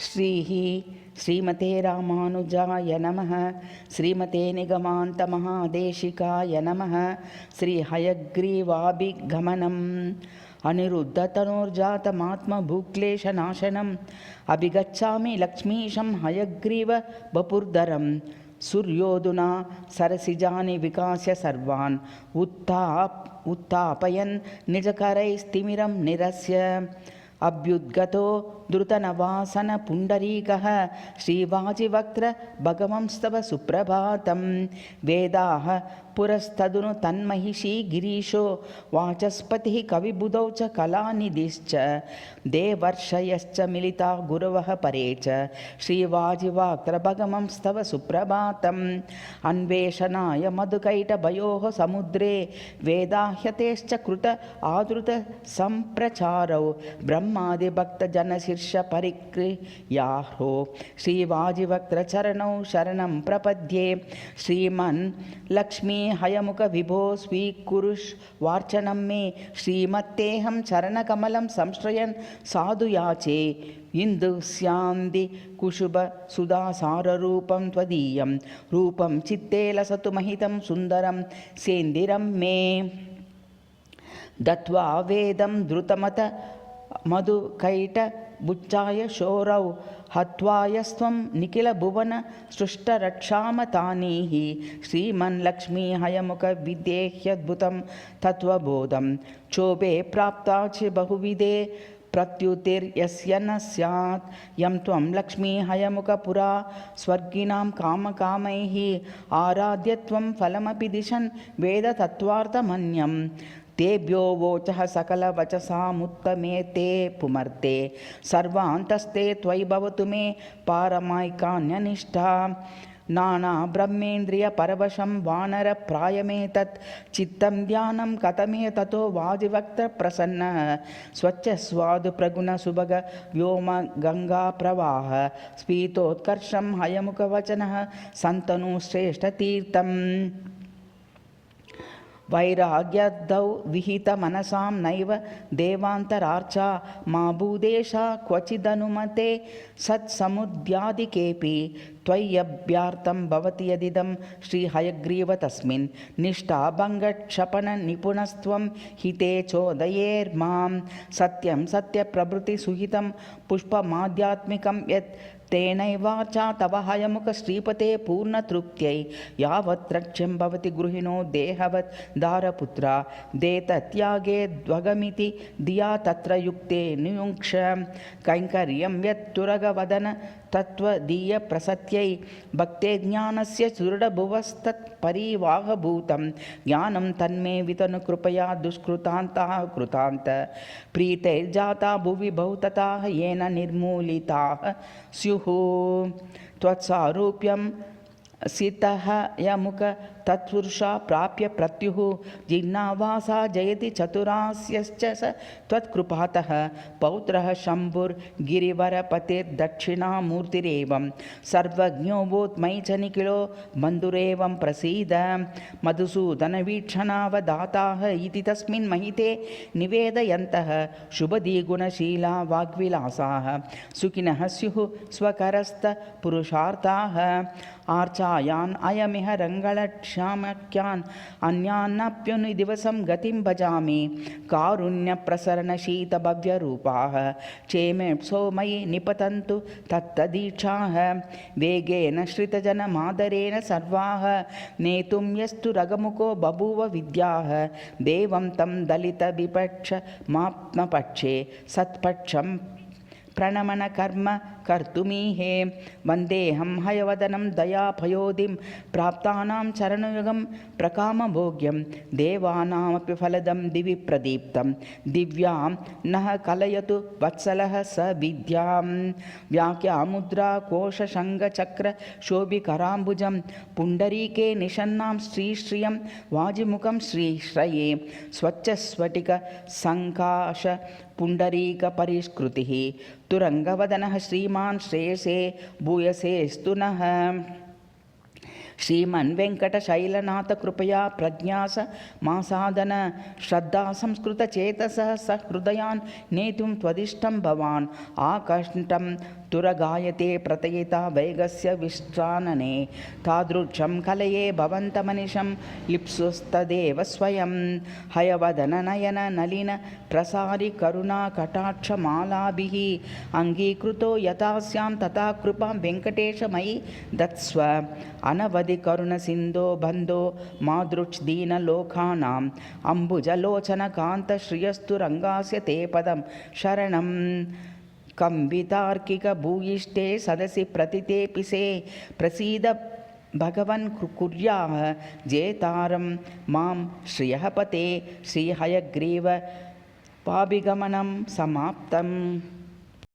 श्रीः श्रीमते रामानुजाय नमः। श्रीमते निगमान्तमहादेशिकाय नमः। श्रीहयग्रीवाभिगमनम् अनिरुद्धतनोर्जातमात्मभूक्लेशनाशनम् अभिगच्छामि लक्ष्मीशं हयग्रीव बपुर्धरं सूर्योदुना सरसिजानि विकास्य सर्वान् उत्थापयन् निजकरैस्तिमिरं निरस्य अभ्युद्गतो द्रुतनवासन पुण्डरीकः श्रीवाजिवक्त्र भगवंस्तव सुप्रभातं वेदाः पुरस्तदुनु तन्महिषी गिरीशो वाचस्पतिः कविबुधौ च कलानिधिश्च देवर्षयश्च मिलिता गुरवः परे च श्रीवाजिवक्त्र भगवंस्तव सुप्रभातम् अन्वेषणाय मधुकैटभयोः समुद्रे वेदाह्यतेश्च कृत आदृत सम्प्रचारौ ब्रह्मादिभक्तजनशीर्ष परिक्रियाहो श्रीवाजिवक्त्रचरणौ शरणं प्रपद्ये श्रीमन् लक्ष्मी हयमुख विभो स्वीकुरुष्वार्चनं मे श्रीमत्तेऽहं चरणकमलं संश्रयन् साधु याचे इन्दुस्यान्धि कुशुभ सुधासाररूपं त्वदीयं रूपं चित्ते लसतु महितं सुन्दरं सेन्दिरं मे दत्वा वेदं द्रुतमत मधुकैटभुच्चाय शोरौ हत्वायस्त्वं निखिलभुवन सृष्टरक्षामतानीः श्रीमन्लक्ष्मी हयमुख विदेह्यद्भुतं तत्त्वबोधं क्षोभे प्राप्ता च बहुविधे प्रत्युतिर्यस्य न स्यात् यं त्वं लक्ष्मी हयमुखपुरा स्वर्गिणां कामकामैः आराध्य त्वं फलमपि दिशन् वेदतत्त्वार्थमन्यम् तेभ्यो वोचः सकलवचसामुत्तमे ते पुमर्ते सर्वान्तस्ते त्वयि भवतु मे पारमायिकान्यनिष्ठा नानाब्रह्मेन्द्रियपरवशं वानरप्रायमेतत् चित्तं ध्यानं कथमे ततो वाजिवक्त्रप्रसन्नः स्वच्छस्वादु प्रगुणसुभग व्योमगङ्गाप्रवाह स्फीतोत्कर्षं हयमुखवचनः सन्तनु श्रेष्ठतीर्थम् वैराग्यदौ विहितमनसां नैव देवान्तरार्चा मा भूदेशा क्वचिदनुमते सत्समुद्यादिकेऽपि त्वय्यभ्यार्तं भवति यदिदं श्रीहयग्रीव तस्मिन् निष्ठाभङ्गक्षपणनिपुणस्त्वं हिते चोदयेर्मां सत्यं सत्यप्रभृतिसुहितं पुष्पमाध्यात्मिकं यत् तेनैवार्चा तव हयमुख श्रीपते पूर्णतृप्त्यै यावत् रक्ष्यं भवति गृहिणो देहवत् दारपुत्रा देतत्यागे ध्वगमिति धिया तत्र युक्ते नियुङ्क्ष कैङ्कर्यं यत्तुरगवदन तत्त्वदीयप्रसत्यै भक्ते ज्ञानस्य सुदृढभुवस्तत्परिवाहभूतं ज्ञानं तन्मे वितनु कृपया दुष्कृतान्ताः कृतान्त प्रीतैर्जाता भुवि बहुतताः येन निर्मूलिताः स्युः त्वत्सारूप्यं सितः यमुख तत्पुरुषा प्राप्य प्रत्युः जिह्नावासा जयति चतुरास्यश्च स त्वत्कृपातः पौत्रः शम्भुर्गिरिवरपतिर्दक्षिणामूर्तिरेवं सर्वज्ञो वोत् मयि च निखिलो बन्धुरेवं प्रसीद मधुसूदनवीक्षणावदाताः इति तस्मिन् महिते निवेदयन्तः शुभदीगुणशीला वाग्विलासाः सुखिनः स्युः स्वकरस्थपुरुषार्थाः आर्चायान् अयमिह रङ्गलक्ष्यामख्यान् अन्यान्नप्युनिदिवसं गतिं भजामि कारुण्यप्रसरणशीतभव्यरूपाः क्षेमेप्सो मयि निपतन्तु तत्तदीक्षाः वेगेन श्रितजनमादरेण सर्वाः नेतुं यस्तु रगमुखो बभूव विद्याः देवं तं दलितविपक्षमात्मपक्षे सत्पक्षं प्रणमनकर्म कर्तुमीहे वन्देऽहं हयवदनं दयापयोधिं प्राप्तानां चरणयुगं प्रकामभोग्यं देवानामपि फलदं दिवि प्रदीप्तं दिव्यां नः कलयतु वत्सलः स विद्यां व्याख्यामुद्रा कोशशङ्खचक्र शोभिकराम्बुजं पुण्डरीके निषन्नां श्रीश्रियं वाजिमुखं श्रीश्रये स्वच्छस्फटिक सङ्काश पुण्डरीकपरिष्कृतिः तुरङ्गवदनः श्रीमान् श्रेयसे भूयसेस्तु नः श्रीमन्वेङ्कटशैलनाथ कृपया प्रज्ञास मासादन श्रद्धा संस्कृतचेतसः सहृदयान् नेतुं त्वदिष्टं भवान् आकष्टं तुरगायते प्रतयिता वैगस्य विश्रानने तादृशं कलये भवन्तमनिशं लिप्सुस्तदेव स्वयं हयवदननयन नलिन प्रसारि करुणाकटाक्षमालाभिः अङ्गीकृतो यथास्यां तथा कृपां वेङ्कटेशमयि दत्स्व अनवधि करुणसिन्धो बन्धो मादृक्दीनलोकानाम् अम्बुजलोचनकान्तश्रियस्तु रङ्गास्य ते पदं शरणं कंवितार्किकभूयिष्ठे सदसि प्रतितेऽपि से प्रसीद भगवन् कुर्याः जेतारं मां श्रियः पते श्रीहयग्रीव पाभिगमनं समाप्तम्।